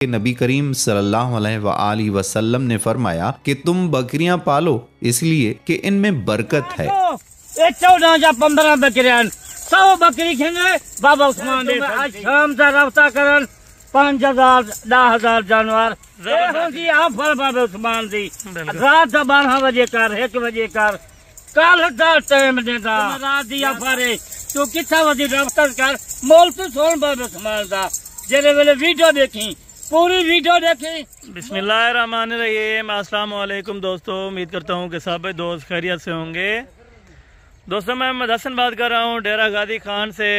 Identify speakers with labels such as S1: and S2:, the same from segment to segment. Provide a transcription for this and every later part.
S1: नबी करीम सल्लल्लाहु अलैहि वसल्लम ने फरमाया कि तुम बकरियां पालो इसलिए कि इनमें बरकत है।
S2: 14 या 15 बकरियां 100 बकरी खेने बाबा उस्मान दे शाम से रफ्ता करन 5000 10,000 जानवर जी ऑफर बाबा उस्मान दी रात 12 बजे कर 1 बजे कर कल टाइम देता रात दी ऑफर है तो कितना बजे रफ्ता कर मोल तो सोन बाबा उस्मान दा जेरे वेले वीडियो देखी पूरी वीडियो देखी।
S3: बिस्मिल्लाहिर्रहमानिर्रहीम। अस्सलाम वालेकुम दोस्तों, उम्मीद करता हूँ कि सब दोस्त खैरियत से होंगे। दोस्तों मैं मोहम्मद हसन बात कर रहा हूँ डेरा गादी खान से।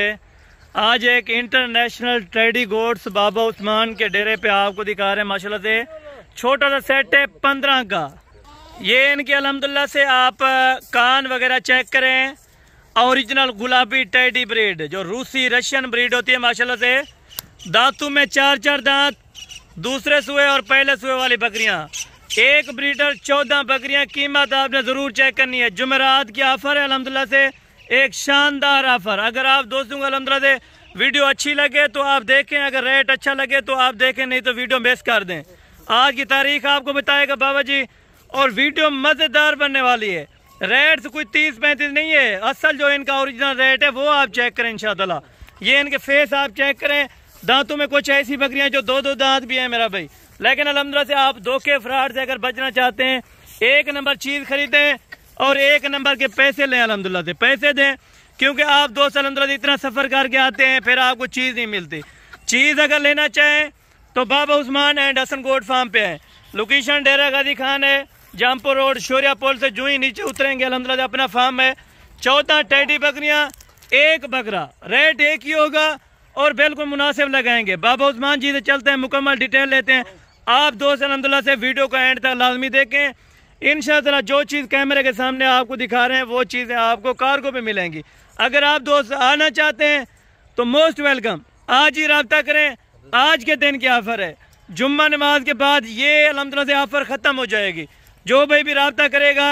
S3: आज एक इंटरनेशनल ट्रेडी गोड्स बाबा उस्मान के डेरे पे आपको दिखा रहे हैं। माशाल्लाह से छोटा सा सेट है 15 का। ये इनके अल्हम्दुलिल्लाह से आप कान वगैरह चेक करें, ओरिजिनल गुलाबी टेडी ब्रीड जो रूसी रशियन ब्रीड होती है। माशाल्लाह से दांतों में 4 दांत, दूसरे सुए और पहले सुए वाली बकरियां। एक ब्रीडर 14 बकरियां। कीमत आपने जरूर चेक करनी है। जुमेरात की ऑफर है अल्हम्दुलिल्लाह से, एक शानदार ऑफर। अगर आप दोस्तों को अल्हम्दुलिल्लाह से वीडियो अच्छी लगे तो आप देखें, अगर रेट अच्छा लगे तो आप देखें, नहीं तो वीडियो मिस कर दें। आज की तारीख आपको बताएगा बाबा जी, और वीडियो मजेदार बनने वाली है। रेट से कोई 30-35 नहीं है, असल जो इनका ओरिजिनल रेट है वो आप चेक करें इंशाअल्लाह। ये इनके फेस आप चेक करें। दांतों में कुछ ऐसी बकरियां जो 2-2 दांत भी है मेरा भाई। लेकिन अल्हम्दुलिल्लाह से आप धोखे फ्रॉड से अगर बचना चाहते हैं, एक नंबर चीज खरीदें और एक नंबर के पैसे लें। अल्हम्दुलिल्लाह से पैसे दें, क्योंकि आप दोस्त अल्हम्दुलिल्लाह इतना सफर करके आते हैं, फिर आपको चीज नहीं मिलती। चीज अगर लेना चाहें तो Baba Usman and Hasan goat farm पे है। लोकेशन डेरा गादी खान है, जामपुर रोड, शोरिया पुल से जो ही नीचे उतरेंगे अल्हम्दुलिल्लाह अपना फार्म है। 14 टेडी बकरियां, एक बकरा, रेट एक ही होगा और बिल्कुल मुनासिब लगाएंगे। बाबा उस्मान जी से चलते हैं, मुकम्मल डिटेल लेते हैं। आप दोस्त अल्हम्दुलिल्लाह से वीडियो को एंड तक लाजमी देखें। इंशाअल्लाह जो चीज़ कैमरे के सामने आपको दिखा रहे हैं वो चीज़ें आपको कार्गो पे मिलेंगी। अगर आप दोस्त आना चाहते हैं तो मोस्ट वेलकम, आज ही रब्ता करें। आज के दिन की ऑफर है, जुम्मा नमाज के बाद ये अल्हम्दुलिल्लाह से ऑफर ख़त्म हो जाएगी। जो भाई भी रब्ता करेगा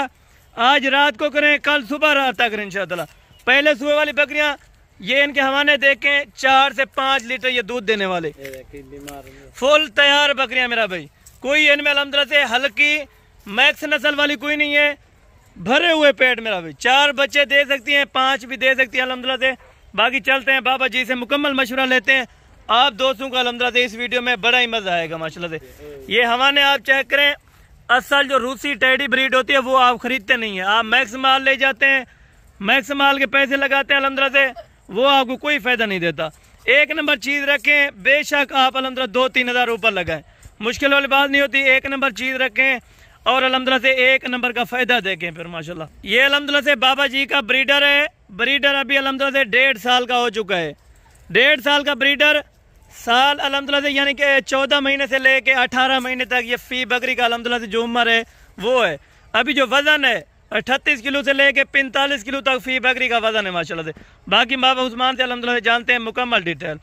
S3: आज रात को करें, कल सुबह रब्ता करें इंशाअल्लाह। पहले सुबह वाली बकरियाँ ये इनके हवाने देखें, 4 से 5 लीटर ये दूध देने वाले फुल तैयार बकरियां मेरा भाई। कोई इनमें अल्हम्दुलिल्लाह से हल्की मैक्स नस्ल वाली कोई नहीं है, भरे हुए पेट मेरा भाई। 4 बच्चे दे सकती हैं, 5 भी दे सकती हैं अल्हम्दुलिल्लाह से। बाकी चलते हैं बाबा जी से मुकम्मल मशवरा लेते हैं। आप दोस्तों को अल्हम्दुलिल्लाह से इस वीडियो में बड़ा ही मजा आएगा माशाल्लाह से। ये हवाने आप चेक करें, असल जो रूसी टेडी ब्रीड होती है वो आप खरीदते नहीं है, आप मैक्स माल ले जाते हैं, मैक्स माल के पैसे लगाते हैं अल्हम्दुलिल्लाह से, वो आपको कोई फायदा नहीं देता। एक नंबर चीज रखें, बेशक आप अल्हम्दुलिल्लाह 2-3 हज़ार ऊपर लगाएं, मुश्किल वाली बात नहीं होती। एक नंबर चीज रखें और अल्हम्दुलिल्लाह से एक नंबर का फायदा देखें फिर माशाल्लाह। ये अल्हम्दुलिल्लाह से बाबा जी का ब्रीडर है। ब्रीडर अभी अल्हम्दुलिल्लाह से 1.5 साल का हो चुका है। 1.5 साल का ब्रीडर, साल अल्हम्दुलिल्लाह से यानी कि 14 महीने से लेके 18 महीने तक ये फी बकरी का अल्हम्दुलिल्लाह से जो उम्र है वो है। अभी जो वजन है 38 किलो से लेके 45 किलो तक फी बकरी का वजन है माशाल्लाह से। बाकी बाबा उस्मान से अल्हम्दुलिल्लाह जानते हैं मुकम्मल डिटेल।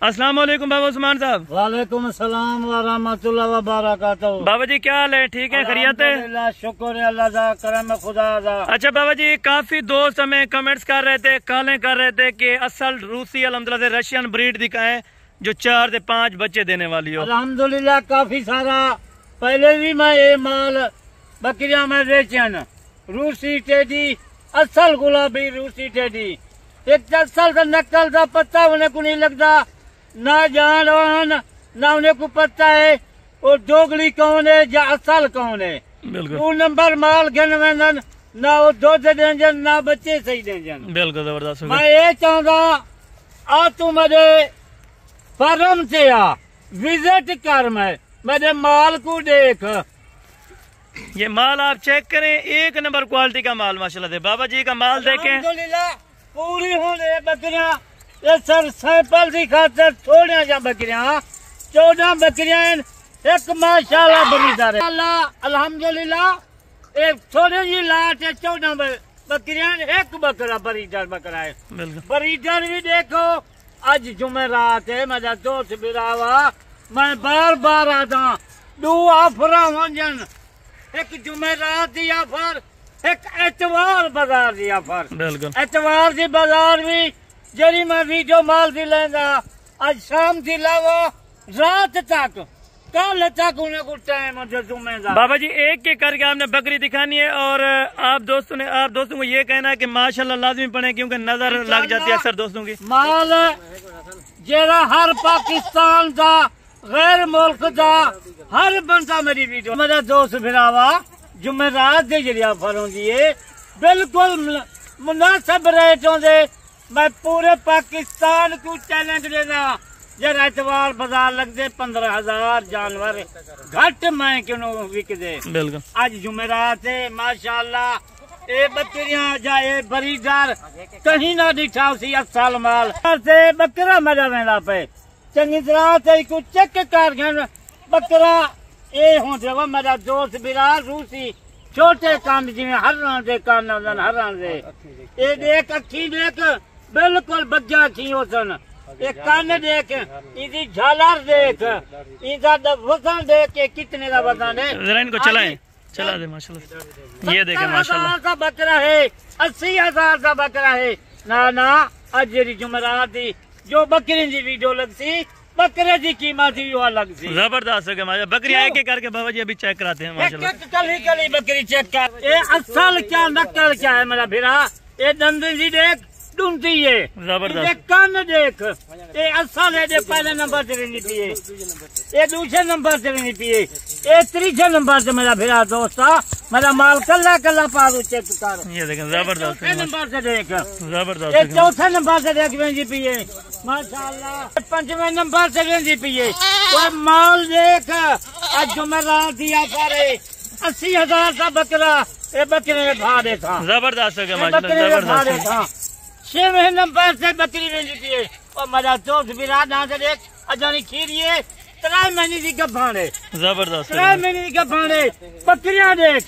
S3: अस्सलाम वालेकुम बाबा उस्मान साहब।
S2: वालेकुम अस्सलाम व रहमतुल्लाह व बरकातहू।
S3: बाबा जी क्या हाल है, ठीक है, खैरियत है?
S2: शुक्र है अल्लाह का, करम खुदा का।
S3: अच्छा बाबा जी, काफी दोस्त हमें कमेंट्स कर रहे थे, कॉलें कर रहे थे कि असल रूसी अल्हम्दुलिल्लाह से रशियन ब्रीड दिखाएं जो 4 से 5 बच्चे देने वाली हो।
S2: अल्हम्दुलिल्लाह काफी सारा पहले भी मैं ये माल बकरियां में बेचन रूसी टेडी, असल गुलाबी रूसी टेडी। एक असल का नकल का पत्ता उन्हें को नहीं लगता, ना जान ना उन्हें को पता है और दोगली कौन है या असल कौन है।
S3: बिल्कुल
S2: 2 नंबर माल गन ना वो दूध देंजन ना बच्चे सही देंजन।
S3: बिल्कुल जबरदस्त।
S2: मैं ये चाहूंगा आ तू मेरे फार्म से आ विजिट कर, मैं मेरे माल को देख।
S3: ये माल आप चेक करें, एक नंबर क्वालिटी का माल माशाल्लाह से। बाबा जी का माल देखें,
S2: अल्हम्दुलिल्लाह पूरी होने बकरियां। ये सर सैंपल की खातर थोड़िया जा बकरियां, 14 बकरियां एक माशाल्लाह बरीदार है अल्हम्दुलिल्लाह। एक थोड़ी जी लाट है, 14 बकरियां, एक बकरा बरीदार बकरा है। बरीदार भी देखो, आज जुमेरात है, मेरा दोस्त बिरावा मैं बार बार आता 2 ऑफर होंजन, एक जुमेरात दी ऑफर, एक एतवार बाजार दी ऑफर। एतवार दी बाजार भी जरी मैं वीडियो माल दी लेंदा, आज शाम थी लावो रात तक कल तक उन्हें कुछ टाइम जुम्मेदार।
S3: बाबा जी एक एक करके आपने बकरी दिखानी है और आप दोस्तों को ये कहना है कि माशाल्लाह लाजमी पढ़े क्योंकि नजर लग जाती है अक्सर दोस्तों की।
S2: माल जेड़ा हर पाकिस्तान का गैर मुल्क का हर बंदा मेरी वीडियो मेरा दोस्त फिरावा जुमेरात के जरिए ऑफर होंगी है बिल्कुल मुनासिब रेटों से। मैं पूरे पाकिस्तान को चैलेंज देना जरा एतवार बाजार लगते 15,000 जानवर घट मैं क्यों विक दे।
S3: बिल्कुल
S2: आज जुमेरात है माशाल्लाह ये बकरियां जाए बरीदार कहीं ना दिखा उसी असल माल से बकरा मजा वेंदा पे चंगी तरह से कुछ चेक कर बकरा ये हो मेरा दोस्त बिरार रूसी छोटे कान जिमें हरण दे कान हरण दे ये देख अखी देख बिल्कुल बग्या अखी हो सन ये कान देख इसी झालर देख इनका वजन देख के कितने का वजन है।
S3: जरा इनको चला दे माशाल्लाह। ये देखे माशाल्लाह
S2: का बकरा है 80,000 का बकरा है ना आज जुमेरात थी जो बकरी की वीडियो लगती बकरे की कीमत ही अलग थी
S3: जबरदस्त है माशा। बकरियां एक एक करके बाबा जी अभी चेक कराते हैं माशाल्लाह।
S2: कली बकरी चेक कर ये असल क्या नकल क्या है मेरा फिरा ये दंदी जी देख ढूंढती है
S3: जबरदस्त
S2: कान देख ये असल है ये पहले नंबर से नहीं पिए ये दूसरे नंबर से नहीं पिए ये तीसरे नंबर से मेरा फिरा दोस्त मेरा माल कल्ला पारू चेक कर।
S3: ये देखें जबरदस्त
S2: नंबर से देख
S3: जबरदस्त
S2: ये चौथे नंबर से देख जी पिए माशाल्लाह। 5वें नंबर से जी पिए और माल देख आज जुमेरात दिया सारे 80,000 का बकरा ये बकरे भा दे था
S3: जबरदस्त है माशाल्लाह जबरदस्त।
S2: 6वें नंबर से बकरी में जीती है और मेरा दोस्त विराट यहाँ से देख अजानी खीरिए 3 महीने की गफान है
S3: जबरदस्त
S2: 3 महीने की गफान है बकरियां देख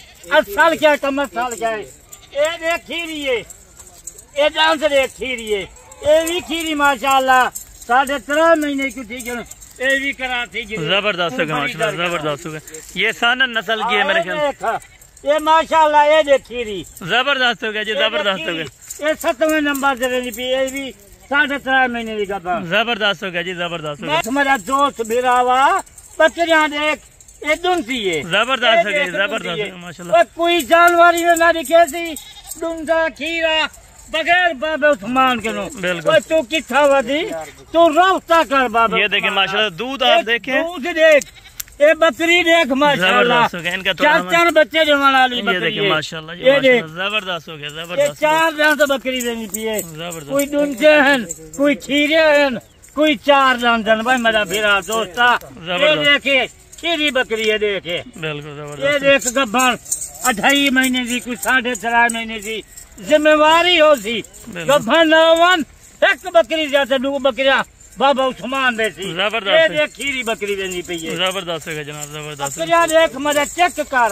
S2: साल क्या है कम साल क्या है ये देख खीरिए ये जान से देख खीरिए ये भी खीरी माशाल्लाह 3.5 महीने की ठीक है ये भी करा थी
S3: जबरदस्त है माशाल्लाह जबरदस्त है। ये सानन नस्ल की है मेरे ख्याल
S2: ये माशाल्लाह ये देख खीरी
S3: जबरदस्त हो गया जी जबरदस्त हो गया।
S2: ये 7वें नंबर से ये भी 3.5 महीने की गफान
S3: जबरदस्त हो गया जी जबरदस्त हो गया।
S2: मेरा दोस्त बिरावा बकरियां देख ये ढूंढती है
S3: जबरदस्त है जबरदस्त माशाल्लाह।
S2: कोई जानवर में ना दिखे सी ढूंढा खीरा बगैर बाबे उस्मान के नो
S3: बिल्कुल
S2: तू किथा वधी तू रफ्ता कर बाबा।
S3: ये देखे माशाल्लाह दूध आप देखें
S2: दूध देख ये बकरी देख माशाल्लाह
S3: इनका
S2: 4 बच्चे जमाने वाली बकरी
S3: ये देखे माशाल्लाह
S2: ये देख
S3: जबरदस्त हो गया
S2: ये
S3: जबरदस्त
S2: 4 दांत बकरी देनी पिए
S3: जबरदस्त
S2: कोई ढूंढते हैं कोई खीरे हैं कोई 4 दांत भाई मेरा फिरा दोस्ता ये देखे खीरी बकरी है देखे
S3: बिल्कुल जबरदस्त।
S2: ये देख गब्बर 2.5 महीने की कुछ 3.5 महीने की जिम्मेवारी हो सी गब्बर नवन एक बकरी जाते 2 बकरियां बाबा उस्मान बेची
S3: जबरदस्त।
S2: ये देख खीरी बकरी देनी पई है
S3: जबरदस्त है जनाब जबरदस्त।
S2: बकरियां देख मजा चेक कर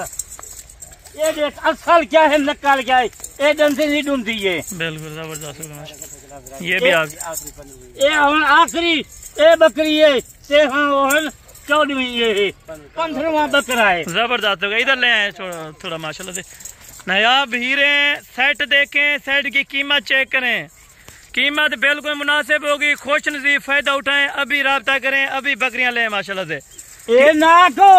S2: ये देख असल क्या है नकल क्या है ये दम से नहीं ढूंढती है
S3: बिल्कुल जबरदस्त है माशाल्लाह। ये भी
S2: ये हुन आखिरी ये बकरी है ते हां 14वीं ये 15वां बकरा है
S3: जबरदस्त हो गया। इधर ले आए थोड़ा माशाल्लाह से नायाब हीरे सेट देखें सेट की कीमत चेक करें कीमत बिल्कुल मुनासिब होगी खुश नसीब फायदा उठाएं अभी राब्ता करें अभी बकरियां लें माशाल्लाह से।
S2: ये ना को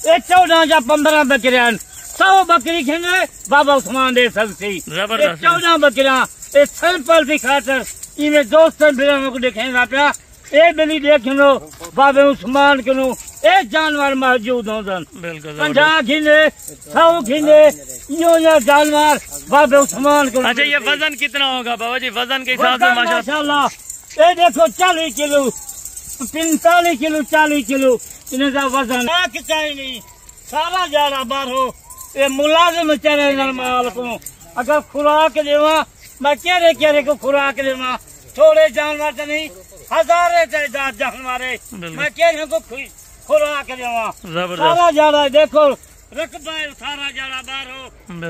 S2: ये 14 या 15 बकरियां 100 बकरी खेने बाबा उस्मान दे सकती 14 बकरियां ये सैंपल की खातर इनमें दोस्तों बिरानों को देखेंगे पे ये बिली देख लो बाबे उस्मान के नो एक जानवर मौजूद हो
S3: बिल्कुल
S2: 50 खिले 100 खिले यो जानवर बाबे उस्मान के।
S3: अच्छा ये वजन कितना होगा बाबा जी वजन के हिसाब से
S2: माशाल्लाह ये देखो 40 किलो 45 किलो 40 किलो इनका वजन चाहिए सारा जाना बार हो ये मुलाजिम चले माल को अगर खुराक देवा मैं केरे को खुराक देवा थोड़े जानवर तो नहीं हजारे जानवर मैं केरे को खुराक देवा सारा जाना देखो रकबा सारा जाना बार हो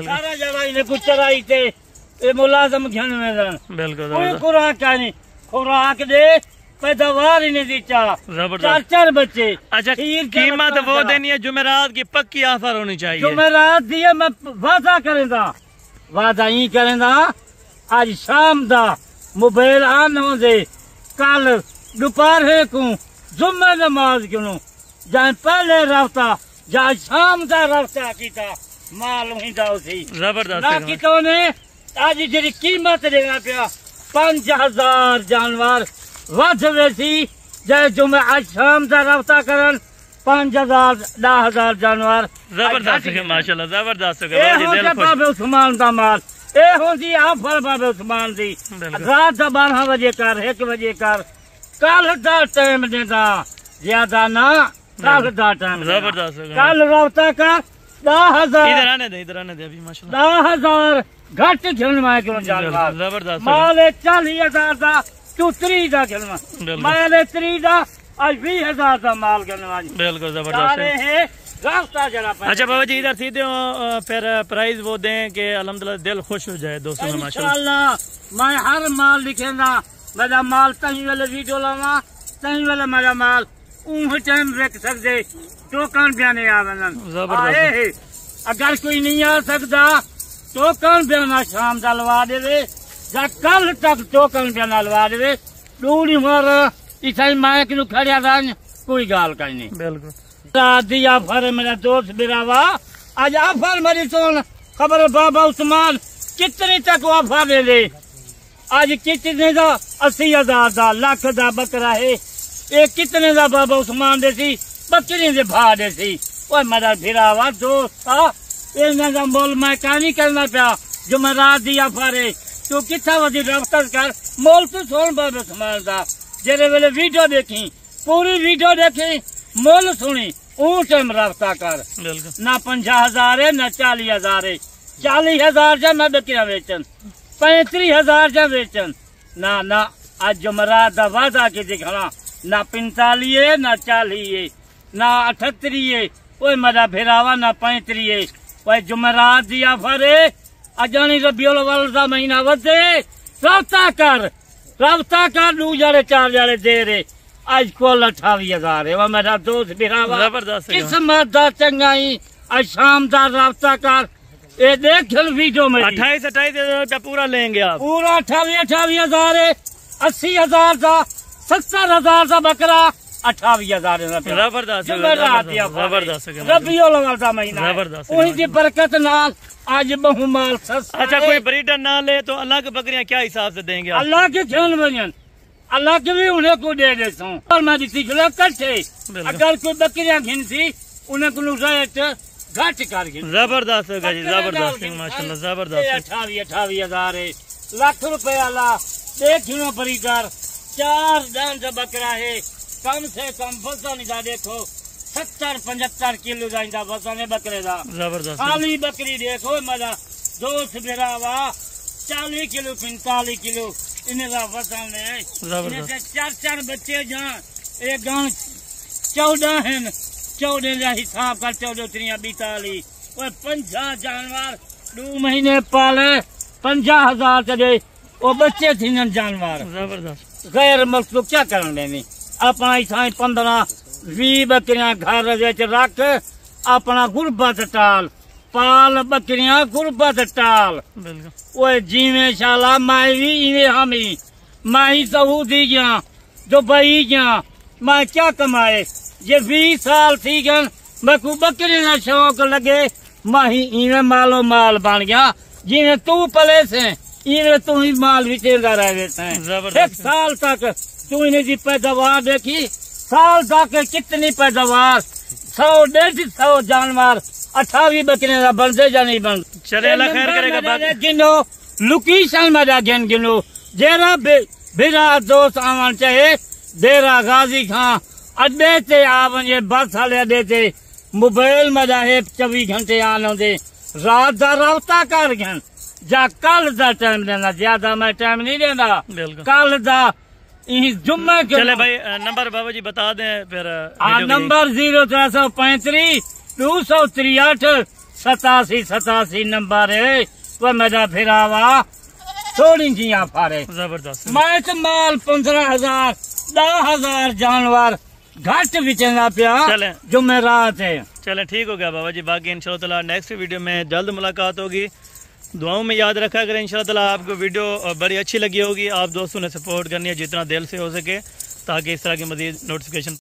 S2: सारा जाना इन्हें कुछ चराई थे ये मुलाजिम घन में
S3: बिल्कुल
S2: कोई खुराक का नहीं खुराक दे पैदावार ही नहीं दी 4 बच्चे।
S3: अच्छा कीमत वो देनी है जुमेरात की पक्की ऑफर होनी चाहिए
S2: जुमेरात दिए मैं वादा ही करेंगा आज शाम दा मोबाइल आन दे कल दोपहर को जुम्मे नमाज क्यों जाए पहले रफ्ता जा शाम का रफ्ता किया माल हुंदा सी
S3: जबरदस्त
S2: ना कितो ने आज जी कीमत देना पिया 5000 जानवर वध वेसी जय जुमे आज शाम का रफ्ता करन 5000 10,000 जानवर
S3: जबरदस्त है माशाल्लाह जबरदस्त है बाबा जी दिल खुश
S2: बाबे उस्मान का माल ए होंदी आफर बाबे उस्मान दी रात 12 बजे कर 1 बजे कर कल दा टाइम देता ज्यादा ना कल दा टाइम
S3: जबरदस्त है
S2: कल रफ्ता का 10,000
S3: इधर आने दे अभी माशाल्लाह
S2: 10,000 घट खिलवा क्यों जानवर
S3: जबरदस्त
S2: माल 40,000 का तू 30 का खिलवा माल 30 का आज 20,000 का माल खिलवा
S3: बिल्कुल जबरदस्त है
S2: रास्ता जरा
S3: अच्छा बाबा जी इधर सीधे फिर प्राइस वो दें कि अल्हम्दुलिल्लाह दिल खुश हो जाए दोस्तों में माशाल्लाह
S2: मैं हर माल लिखेगा मेरा माल तही वाले वीडियो लावा तही वाले मेरा माल ऊह टाइम रख सकते टोकन बयाने आवे अगर कोई नहीं आ सकता टोकन बयाना शाम का लवा दे या कल तक टोकन बयाना लवा दे दूरी मार इतना माइक नु खड़िया रह कोई गाल कहीं नहीं
S3: बिल्कुल
S2: दिया फर मेरा दोस्त बिरावा आज आफर मेरी सुन खबर बाबा उस्मान कितने तक वफा दे दे आज कितने का 80,000 का लाख का बकरा है ये कितने का बाबा उस्मान दे सी बकरी दे भा दे सी वो मेरा बिरावा दोस्त था इन्हें मोल मैं क्या नहीं करना पाया जो मैं रात दिया फरे तू कितना वजी रफ्तर कर मोल तू सुन बाबा उस्मान का जेरे वेले वीडियो देखी पूरी वीडियो देखी मोल सुनी ऊंट रफ्ता कर ना 50,000 है ना 40,000 है 40,000 जा मैं बकरिया वेचन 35,000 जा वेचन ना ना आज जुमरात दा वादा के दिखना ना 45 है ना 40 है ना 78 है कोई मेरा फिरावा ना 35 है कोई जुमरात दिया फरे अजानी रबिउल अव्वल दा महीना वधे रफ्ता कर 2 जारे 4 जारे दे रे आज कुल 28,000 है वो मेरा दोस्त बिरावा
S3: जबरदस्त
S2: किस्मत दा चंगाई आज शाम का रफ्ता कर ये देख वीडियो में
S3: 28,000 पूरा लेंगे आप
S2: पूरा 28,000 है 80,000 का 70,000 का बकरा 28,000
S3: जबरदस्त
S2: रबिउल अव्वल का महीना
S3: जबरदस्त
S2: वही की बरकत नाल आज बहुमाल सस्ता
S3: अच्छा कोई ब्रीडर ना ले तो अल्लाह की बकरियां क्या हिसाब से देंगे आप?
S2: अल्लाह के खेल बजन अल्लाह के भी उन्हें को दे देता हूँ और मैं दिखी कट्ठे अगर कोई बकरियां घिनसी उन्हें को रेट घट कर
S3: जबरदस्त जबरदस्त माशाल्लाह जबरदस्त
S2: 28,000 है लाख रुपया ला देखो बरीदार 4 दान का बकरा है कम से कम वजन का देखो 70-75 किलो का वजन है बकरे का
S3: जबरदस्त
S2: खाली बकरी देखो मेरा दोस्त बिरावा 40 किलो 45 किलो इनका वजन है 4 बच्चे जहाँ एक गाँव 14 है 14 का हिसाब कर 14 3 42 वो 50 जानवर 2 महीने पाले 50,000 चले वो बच्चे थी जानवर
S3: जबरदस्त
S2: गैर मकसूद क्या करने देनी अपना इतना 15-20 बकरियां घर रख अपना गुरबत टाल पाल बकरियां गुरबत टाल वो जीवे शाला मैं भी इवे हम ही मैं ही सऊदी गया दुबई गया मैं क्या कमाए ये 20 साल थी गन मैं को बकरी का शौक लगे मैं ही इवे मालो माल बन गया जिन्हें तू पले से इवे तू ही माल विचेंदा रह देते हैं 1 साल तक तू इन्हें जी पैदावार देखी साल तक कितनी पैदावार 100-150 जानवर 28 बकरियां का बनते या नहीं बन
S3: चले अल्लाह खैर करेगा
S2: गिनो लोकेशन मेरा गिनो जेरा बिरा दोस्त आवन चाहे देरा गाजी खां अड्डे ते आवन ये बस वाले अड्डे ते मोबाइल मेरा है 24 घंटे आन होंदे रात का रफ्ता कर गन जा कल का टाइम देना ज्यादा मैं टाइम नहीं देना कल का जुम्मे
S3: चले भाई नंबर बाबा जी बता दें फिर
S2: नंबर 0335 263 87 नंबर है वो मेरा फिरावा थोड़ी जिया फारे
S3: जबरदस्त
S2: मैं तो माल 15,000 10,000 जानवर घट बिचेगा प्या जुमेरात है
S3: चले ठीक हो गया बाबा जी बाकी इंशाल्लाह नेक्स्ट वीडियो में जल्द मुलाकात होगी दुआओं में याद रखा करें इंशाल्लाह आपको वीडियो बड़ी अच्छी लगी होगी आप दोस्तों ने सपोर्ट करनी है जितना दिल से हो सके ताकि इस तरह की मज़ीद नोटिफिकेशन